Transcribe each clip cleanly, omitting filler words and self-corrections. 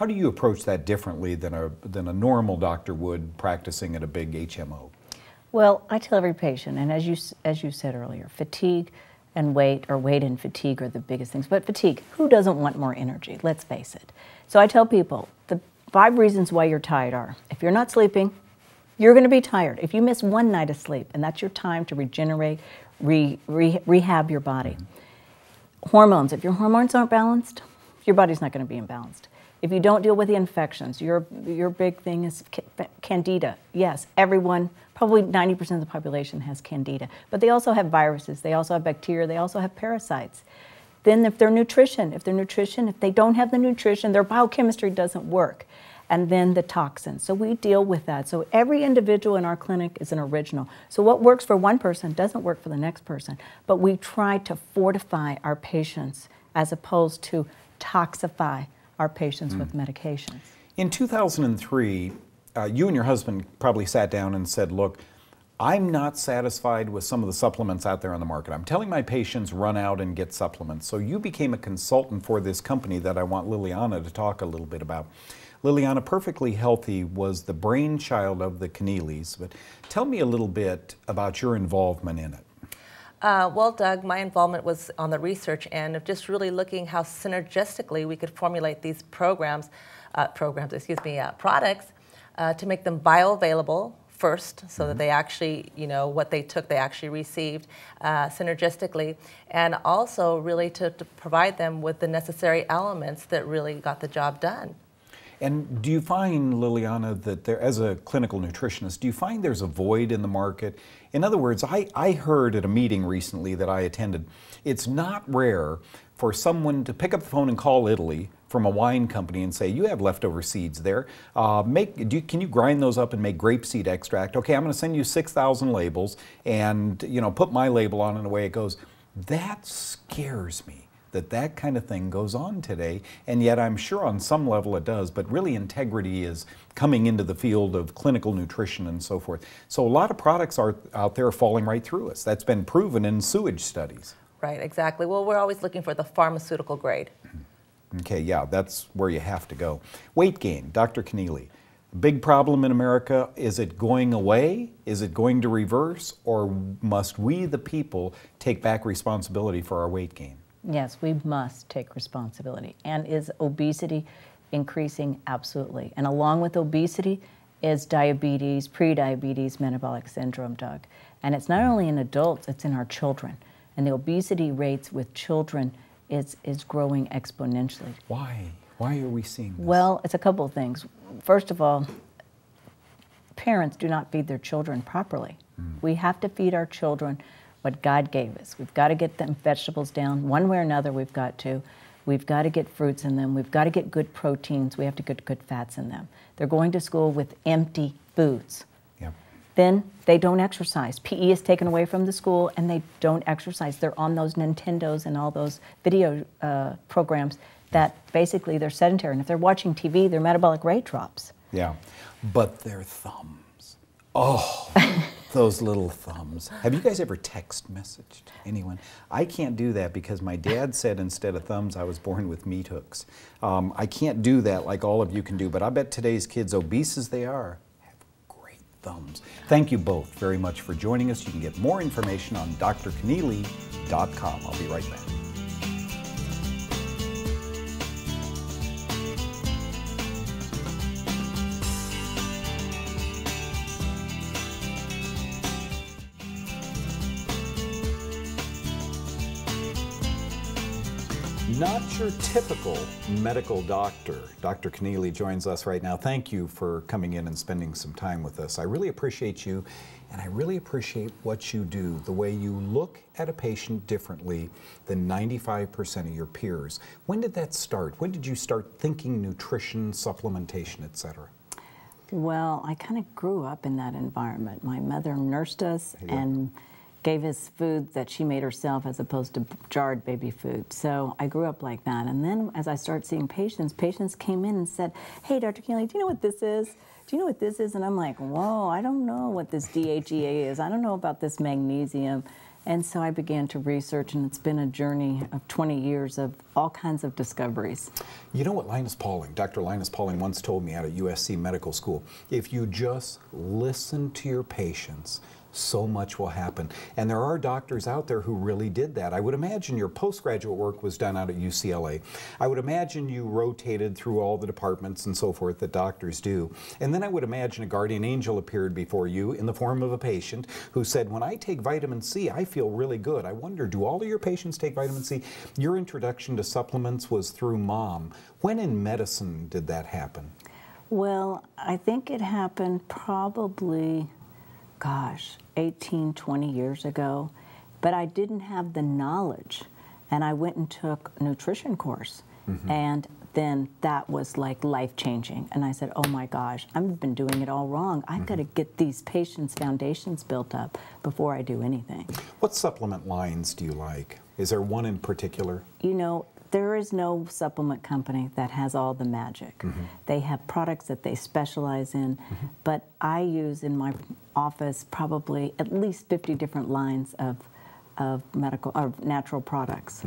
How do you approach that differently than a normal doctor would practicing at a big HMO? Well, I tell every patient, and as you said earlier, fatigue and weight, or weight and fatigue are the biggest things. But fatigue, who doesn't want more energy? Let's face it. So I tell people the 5 reasons why you're tired are: if you're not sleeping, you're going to be tired. If you miss one night of sleep, and that's your time to regenerate, rehab your body. Hormones, if your hormones aren't balanced, your body's not going to be imbalanced. If you don't deal with the infections, your big thing is candida. Yes, everyone, probably 90% of the population has candida, but they also have viruses, they also have bacteria, they also have parasites. Then if they don't have the nutrition, their biochemistry doesn't work. And then the toxins. So we deal with that. So every individual in our clinic is an original. So what works for one person doesn't work for the next person. But we try to fortify our patients as opposed to toxify our patients with medications. In 2003, you and your husband probably sat down and said, look, I'm not satisfied with some of the supplements out there on the market. I'm telling my patients run out and get supplements. So you became a consultant for this company that I want Liliana to talk a little bit about. Liliana, Perfectly Healthy was the brainchild of the Keneally's, but tell me a little bit about your involvement in it. Well, Doug, my involvement was on the research end of just really looking how synergistically we could formulate these products to make them bioavailable first, so that they actually, what they took, they actually received synergistically, and also really to provide them with the necessary elements that really got the job done. And do you find, Liliana, that there, as a clinical nutritionist, do you find there's a void in the market? In other words, I heard at a meeting recently that I attended, it's not rare for someone to pick up the phone and call Italy from a wine company and say, you have leftover seeds there. Can you grind those up and make grapeseed extract? Okay, I'm going to send you 6,000 labels and put my label on and away it goes. That scares me, that kind of thing goes on today, and yet I'm sure on some level it does, but really integrity is coming into the field of clinical nutrition and so forth. So a lot of products are out there falling right through us. That's been proven in sewage studies. Right, exactly. Well, we're always looking for the pharmaceutical grade. Okay, yeah, that's where you have to go. Weight gain, Dr. Keneally. Big problem in America. Is it going away? Is it going to reverse? Or must we, the people, take back responsibility for our weight gain? Yes, we must take responsibility. And is obesity increasing? Absolutely. And along with obesity is diabetes, prediabetes, metabolic syndrome, Doug. And it's not only in adults, it's in our children. And the obesity rates with children is growing exponentially. Why? Why are we seeing this? Well, it's a couple of things. First of all, parents do not feed their children properly. We have to feed our children what God gave us. We've got to get them vegetables down one way or another. We've got to get fruits in them. We've got to get good proteins. We have to get good fats in them. They're going to school with empty foods. Yep. Then they don't exercise. PE is taken away from the school and they don't exercise. They're on those Nintendos and all those video programs that basically they're sedentary. And if they're watching TV, their metabolic rate drops. Yeah, but their thumbs. Oh, those little thumbs. Have you guys ever text messaged anyone? I can't do that because my dad said instead of thumbs, I was born with meat hooks. I can't do that like all of you can do, but I bet today's kids, obese as they are, have great thumbs. Thank you both very much for joining us. You can get more information on drkeneally.com. I'll be right back. Not your typical medical doctor. Dr. Keneally joins us right now. Thank you for coming in and spending some time with us. I really appreciate you, and I really appreciate what you do, the way you look at a patient differently than 95% of your peers. When did that start? When did you start thinking nutrition, supplementation, etc.? Well, I kind of grew up in that environment. My mother nursed us and gave us food that she made herself as opposed to jarred baby food. So I grew up like that. And then as I started seeing patients, patients came in and said, hey, Dr. Keneally, do you know what this is? Do you know what this is? And I'm like, whoa, I don't know what this DHEA is. I don't know about this magnesium. And so I began to research, and it's been a journey of 20 years of all kinds of discoveries. You know what Dr. Linus Pauling once told me out at USC Medical School, if you just listen to your patients, so much will happen. And there are doctors out there who really did that. I would imagine your postgraduate work was done out at UCLA. I would imagine you rotated through all the departments and so forth that doctors do. And then I would imagine a guardian angel appeared before you in the form of a patient who said, when I take vitamin C, I feel really good. I wonder, do all of your patients take vitamin C? Your introduction to supplements was through mom. When in medicine did that happen? Well, I think it happened probably, gosh, 18, 20 years ago, but I didn't have the knowledge. And I went and took a nutrition course. And then that was like life-changing. And I said, oh my gosh, I've been doing it all wrong. I've got to get these patients' foundations built up before I do anything. What supplement lines do you like? Is there one in particular? You know, there is no supplement company that has all the magic. They have products that they specialize in, but I use in my office probably at least 50 different lines of medical or natural products.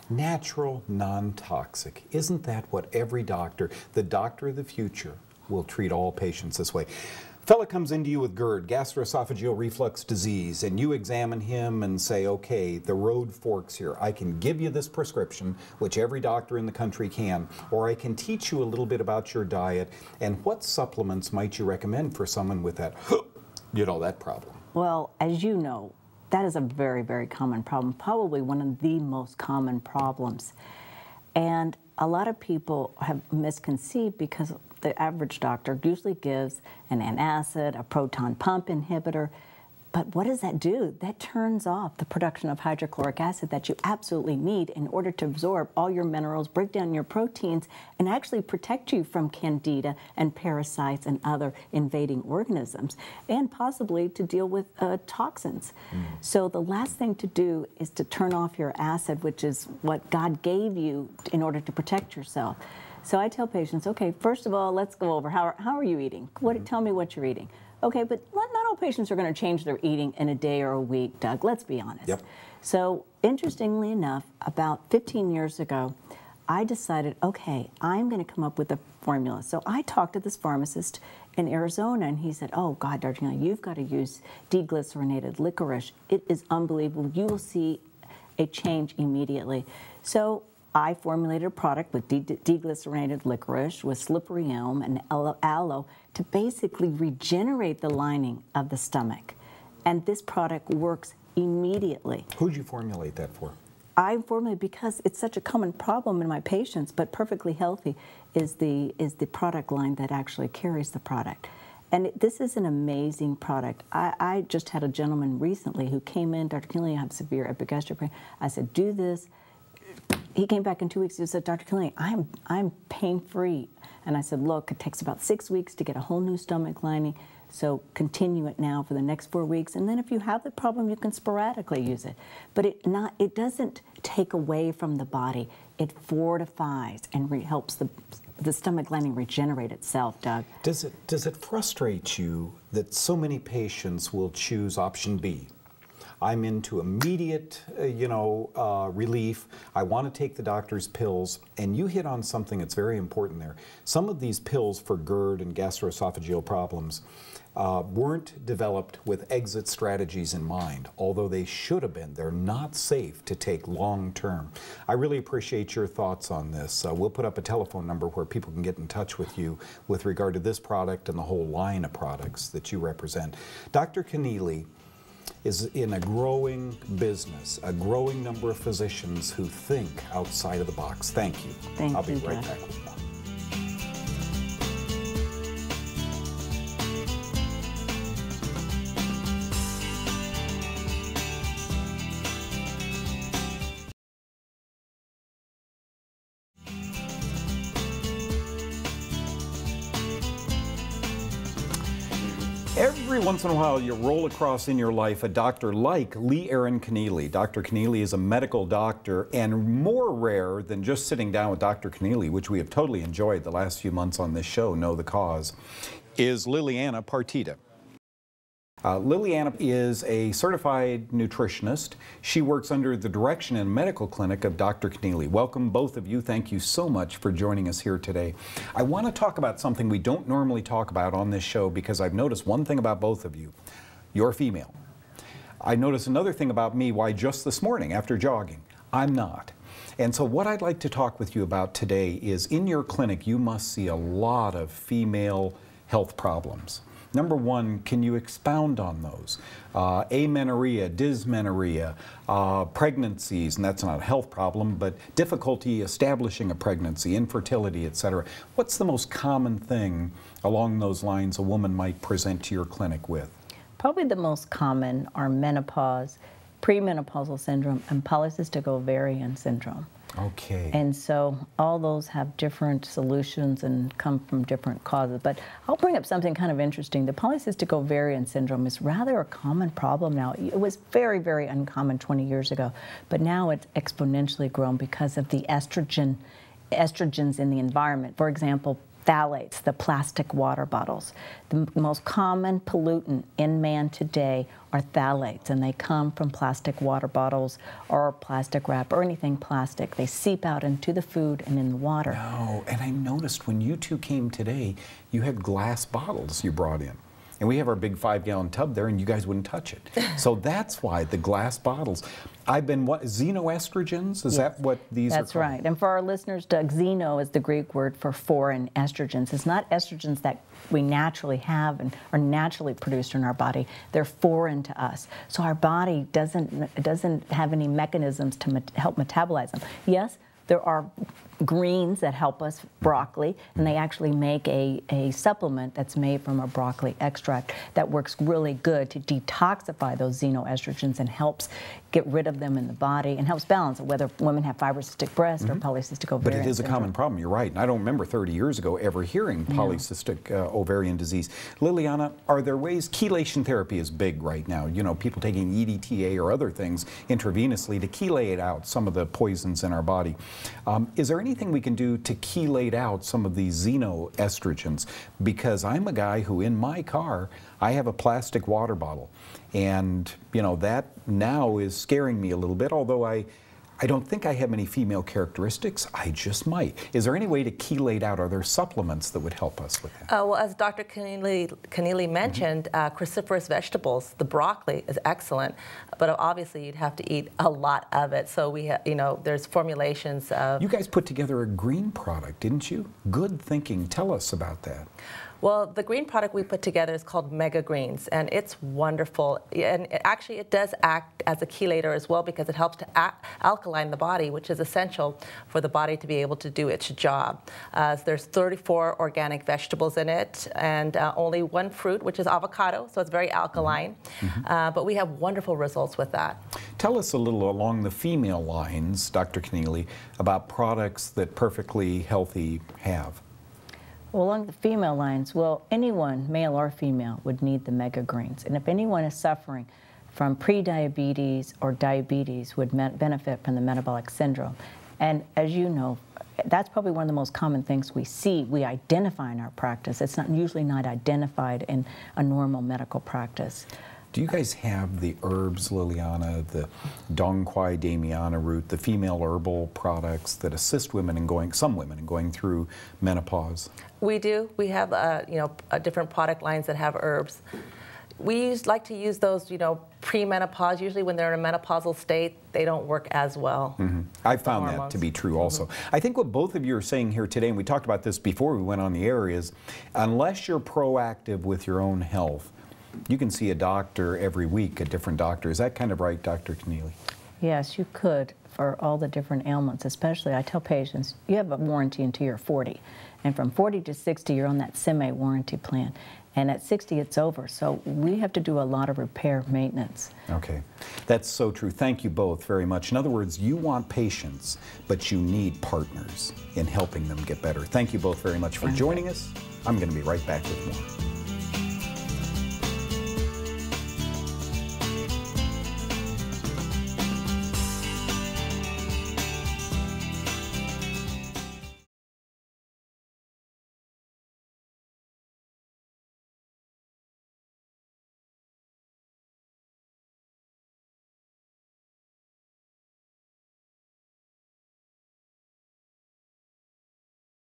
Natural, non-toxic. Isn't that what every doctor, the doctor of the future, will treat all patients this way? Fella comes into you with GERD, gastroesophageal reflux disease, and you examine him and say, okay, the road forks here. I can give you this prescription, which every doctor in the country can, or I can teach you a little bit about your diet, and what supplements might you recommend for someone with that, that problem? Well, as you know, that is a very, very common problem, probably one of the most common problems. And a lot of people have misconceived because the average doctor usually gives an antacid, a proton pump inhibitor, but what does that do? That turns off the production of hydrochloric acid that you absolutely need in order to absorb all your minerals, break down your proteins, and actually protect you from candida and parasites and other invading organisms, and possibly to deal with toxins. So the last thing to do is to turn off your acid, which is what God gave you in order to protect yourself. So I tell patients, okay, first of all, let's go over how are you eating? Tell me what you're eating. Okay, but not all patients are going to change their eating in a day or a week, Doug. Let's be honest. Yep. So interestingly enough, about 15 years ago, I decided, okay, I'm going to come up with a formula. So I talked to this pharmacist in Arizona, and he said, oh, God, Dr. Young, you've got to use deglycerinated licorice. It is unbelievable. You will see a change immediately. So I formulated a product with deglycerinated licorice, with slippery elm and aloe to basically regenerate the lining of the stomach. And this product works immediately. Who'd you formulate that for? I formulated because it's such a common problem in my patients, but Perfectly Healthy is the product line that actually carries the product. And this is an amazing product. I just had a gentleman recently who came in, Dr. Kinley, I have severe epigastric pain. I said, do this. He came back in 2 weeks. He said, Dr. Killian, I'm pain-free. And I said, look, it takes about 6 weeks to get a whole new stomach lining, so continue it now for the next 4 weeks. And then if you have the problem, you can sporadically use it. But it doesn't take away from the body. It fortifies and helps the stomach lining regenerate itself, Doug. Does it frustrate you that so many patients will choose option B? I'm into immediate, relief. I want to take the doctor's pills. And you hit on something that's very important there. Some of these pills for GERD and gastroesophageal problems weren't developed with exit strategies in mind, although they should have been. They're not safe to take long term. I really appreciate your thoughts on this. We'll put up a telephone number where people can get in touch with you with regard to this product and the whole line of products that you represent. Dr. Keneally is in a growing business, a growing number of physicians who think outside of the box. Thank you. I'll be right back with more. Every once in a while, you roll across in your life a doctor like Lee Aaron Keneally. Dr. Keneally is a medical doctor, and more rare than just sitting down with Dr. Keneally, which we have totally enjoyed the last few months on this show, Know the Cause, is Liliana Partida. Liliana is a certified nutritionist. She works under the direction and medical clinic of Dr. Keneally. Welcome, both of you. Thank you so much for joining us here today. I want to talk about something we don't normally talk about on this show because I've noticed one thing about both of you. You're female. I noticed another thing about me, why just this morning after jogging, I'm not. And so what I'd like to talk with you about today is in your clinic you must see a lot of female health problems. Number one, can you expound on those? Amenorrhea, dysmenorrhea, pregnancies, and that's not a health problem, but difficulty establishing a pregnancy, infertility, etc. What's the most common thing along those lines a woman might present to your clinic with? Probably the most common are menopause, premenopausal syndrome, and polycystic ovarian syndrome. Okay. And so all those have different solutions and come from different causes. But I'll bring up something kind of interesting. The polycystic ovarian syndrome is rather a common problem now. It was very, very uncommon 20 years ago, but now it's exponentially grown because of the estrogens in the environment. For example, phthalates, the plastic water bottles. The most common pollutant in man today are phthalates, and they come from plastic water bottles or plastic wrap or anything plastic. They seep out into the food and in the water. No, and I noticed when you two came today, you had glass bottles you brought in. And we have our big 5-gallon tub there, and you guys wouldn't touch it. So that's why the glass bottles. I've been, what, xenoestrogens? Is that what these are called? That's right. And for our listeners, xeno is the Greek word for foreign estrogens. It's not estrogens that we naturally have and are naturally produced in our body. They're foreign to us. So our body doesn't have any mechanisms to help metabolize them. Yes, there are greens that help us, broccoli, and they actually make a supplement that's made from a broccoli extract that works really good to detoxify those xenoestrogens and helps get rid of them in the body and helps balance it, whether women have fibrocystic breast or polycystic ovarian But it is a syndrome. common problem, you're right. And I don't remember 30 years ago ever hearing polycystic ovarian disease. Liliana, are there ways, chelation therapy is big right now, you know, people taking EDTA or other things intravenously to chelate out some of the poisons in our body. Is there anything we can do to chelate out some of these xenoestrogens? Because I'm a guy who in my car, I have a plastic water bottle. And, you know, that now is scaring me a little bit, although I don't think I have any female characteristics. I just might. Is there any way to chelate out? Are there supplements that would help us with that? Well, as Dr. Keneally mentioned, cruciferous vegetables, the broccoli is excellent, but obviously you'd have to eat a lot of it. So we, you know, there's formulations of. You guys put together a green product, didn't you? Good thinking. Tell us about that. Well, the green product we put together is called Mega Greens, and it's wonderful. And actually, it does act as a chelator as well because it helps to alkaline the body, which is essential for the body to be able to do its job. There's 34 organic vegetables in it, and only one fruit, which is avocado, so it's very alkaline. But we have wonderful results with that. Tell us a little along the female lines, Dr. Keneally, about products that Perfectly Healthy have. Well, along the female lines, well, anyone, male or female, would need the Mega Greens. And if anyone is suffering from prediabetes or diabetes, would benefit from the metabolic syndrome. And as you know, that's probably one of the most common things we identify in our practice. It's usually not identified in a normal medical practice. Do you guys have the herbs, Liliana, the Dong Quai Damiana root, the female herbal products that assist women in some women in going through menopause? We do. We have, different product lines that have herbs. We like to use those, pre-menopause. Usually when they're in a menopausal state, they don't work as well. I've found that to be true also. I think what both of you are saying here today, and we talked about this before we went on the air, is unless you're proactive with your own health, you can see a doctor every week, a different doctor. Is that kind of right, Dr. Keneally? Yes, you could for all the different ailments. Especially, I tell patients, you have a warranty until you're 40. And from 40 to 60, you're on that semi-warranty plan. And at 60, it's over. So we have to do a lot of repair maintenance. Okay. That's so true. Thank you both very much. In other words, you want patients, but you need partners in helping them get better. Thank you both very much for joining us. I'm going to be right back with more.